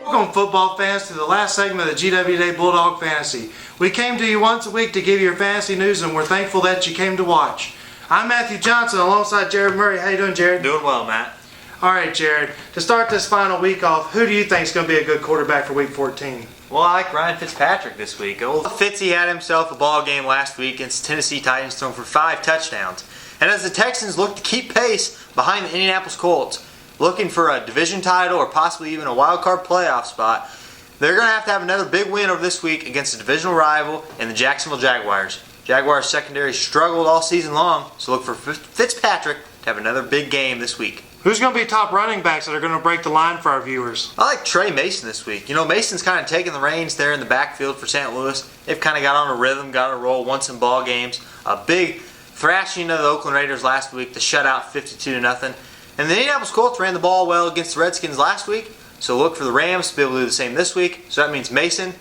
Welcome, football fans, to the last segment of the GWJ Bulldog Fantasy. We came to you once a week to give you your fantasy news, and we're thankful that you came to watch. I'm Matthew Johnson alongside Jared Murray. How you doing, Jared? Doing well, Matt. All right, Jared. To start this final week off, who do you think is going to be a good quarterback for Week 14? Well, I like Ryan Fitzpatrick this week. Old Fitzy had himself a ball game last week against Tennessee Titans, thrown for 5 touchdowns. And as the Texans look to keep pace behind the Indianapolis Colts, looking for a division title or possibly even a wild card playoff spot, they're going to have another big win over this week against a divisional rival in the Jacksonville Jaguars. Jaguars secondary struggled all season long, so look for Fitzpatrick to have another big game this week. Who's going to be top running backs that are going to break the line for our viewers? I like Trey Mason this week. You know, Mason's kind of taking the reins there in the backfield for St. Louis. They've kind of got on a rhythm, got on a roll, won some ball games. A big thrashing of the Oakland Raiders last week to shut out 52-0. And the Indianapolis Colts ran the ball well against the Redskins last week, so look for the Rams to be able to do the same this week. So that means Mason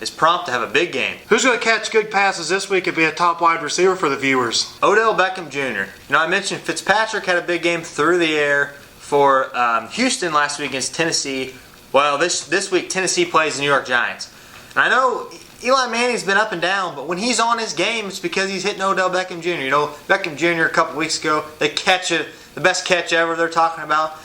is prompt to have a big game. Who's going to catch good passes this week and be a top wide receiver for the viewers? Odell Beckham Jr. You know, I mentioned Fitzpatrick had a big game through the air for Houston last week against Tennessee. Well, this week Tennessee plays the New York Giants. And I know Eli Manning's been up and down, but when he's on his game, it's because he's hitting Odell Beckham Jr. You know, Beckham Jr. a couple weeks ago, they catch it, the best catch ever they're talking about.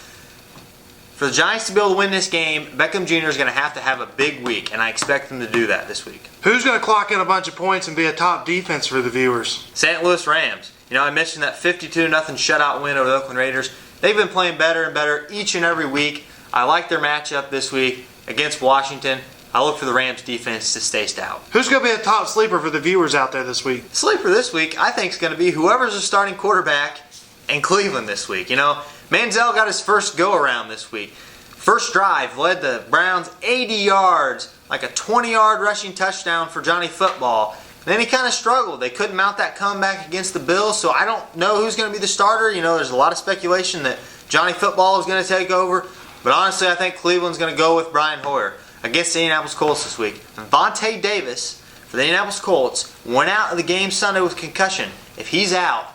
For the Giants to be able to win this game, Beckham Jr. is going to have a big week, and I expect them to do that this week. Who's going to clock in a bunch of points and be a top defense for the viewers? St. Louis Rams. You know, I mentioned that 52-0 shutout win over the Oakland Raiders. They've been playing better and better each and every week. I like their matchup this week against Washington. I look for the Rams defense to stay stout. Who's going to be a top sleeper for the viewers out there this week? Sleeper this week, I think, is going to be whoever's the starting quarterback in Cleveland this week. You know, Manziel got his first go-around this week. First drive led the Browns 80 yards, like a 20-yard rushing touchdown for Johnny Football. And then he kind of struggled. They couldn't mount that comeback against the Bills, so I don't know who's going to be the starter. You know, there's a lot of speculation that Johnny Football is going to take over. But honestly, I think Cleveland's going to go with Brian Hoyer against the Indianapolis Colts this week. And Vontae Davis for the Indianapolis Colts went out of the game Sunday with concussion. If he's out,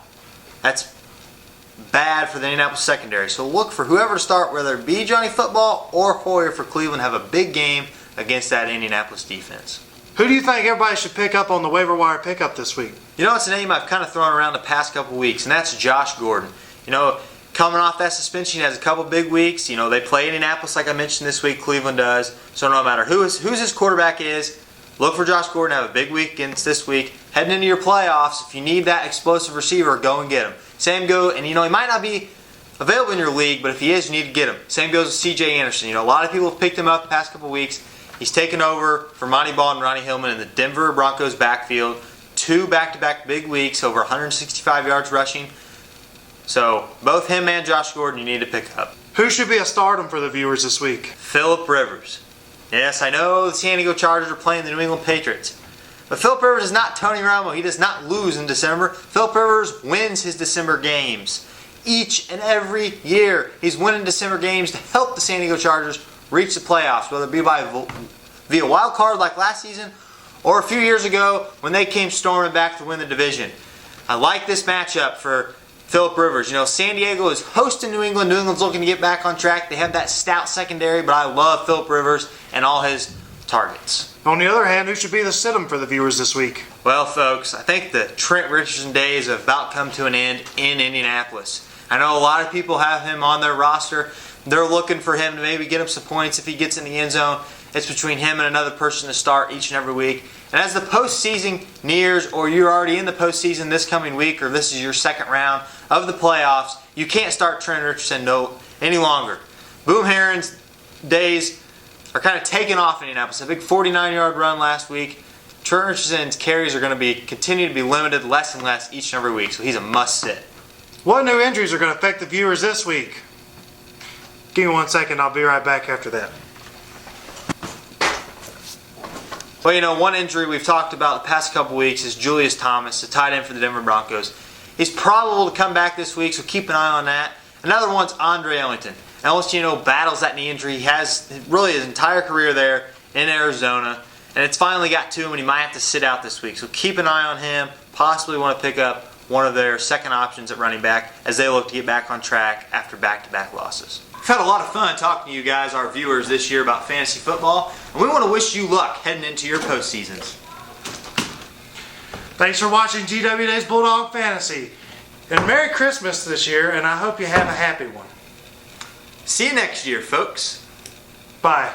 that's bad for the Indianapolis secondary. So look for whoever to start, whether it be Johnny Football or Hoyer for Cleveland, have a big game against that Indianapolis defense. Who do you think everybody should pick up on the waiver wire pickup this week? You know, it's a name I've kind of thrown around the past couple weeks, and that's Josh Gordon. You know, coming off that suspension, he has a couple big weeks. You know, they play Indianapolis like I mentioned this week. Cleveland does. So no matter who's his quarterback is, look for Josh Gordon to have a big week against this week. Heading into your playoffs, if you need that explosive receiver, go and get him. Same go, and you know, he might not be available in your league, but if he is, you need to get him. Same goes with C.J. Anderson. You know, a lot of people have picked him up the past couple weeks. He's taken over for Monty Ball and Ronnie Hillman in the Denver Broncos backfield. 2 back-to-back big weeks, over 165 yards rushing. So both him and Josh Gordon you need to pick up. Who should be a stardom for the viewers this week? Phillip Rivers. Yes, I know the San Diego Chargers are playing the New England Patriots. But Phillip Rivers is not Tony Romo. He does not lose in December. Phillip Rivers wins his December games. Each and every year, he's winning December games to help the San Diego Chargers reach the playoffs, whether it be via wild card like last season or a few years ago when they came storming back to win the division. I like this matchup for Phillip Rivers. You know, San Diego is hosting New England. New England's looking to get back on track. They have that stout secondary, but I love Phillip Rivers and all his targets. On the other hand, who should be the sit-em for the viewers this week? Well, folks, I think the Trent Richardson days have about come to an end in Indianapolis. I know a lot of people have him on their roster. They're looking for him to maybe get him some points if he gets in the end zone. It's between him and another person to start each and every week. And as the postseason nears, or you're already in the postseason this coming week, or this is your second round of the playoffs, you can't start Trent Richardson any longer. Boom Herron's days are kind of taking off in Indianapolis. A big 49-yard run last week. Trent Richardson's carries are going to continue to be limited less and less each and every week, so he's a must-sit. What new injuries are going to affect the viewers this week? Give me 1 second, I'll be right back after that. Well, you know, one injury we've talked about the past couple weeks is Julius Thomas, the tight end for the Denver Broncos. He's probable to come back this week, so keep an eye on that. Another one's Andre Ellington. LSU, you know, battles that knee injury. He has really his entire career there in Arizona, and it's finally got to him, and he might have to sit out this week. So keep an eye on him. Possibly want to pick up one of their second options at running back as they look to get back on track after back-to-back losses. We've had a lot of fun talking to you guys, our viewers, this year about fantasy football, and we want to wish you luck heading into your postseasons. Thanks for watching GWDay's Bulldog Fantasy. And Merry Christmas this year, and I hope you have a happy one. See you next year, folks. Bye.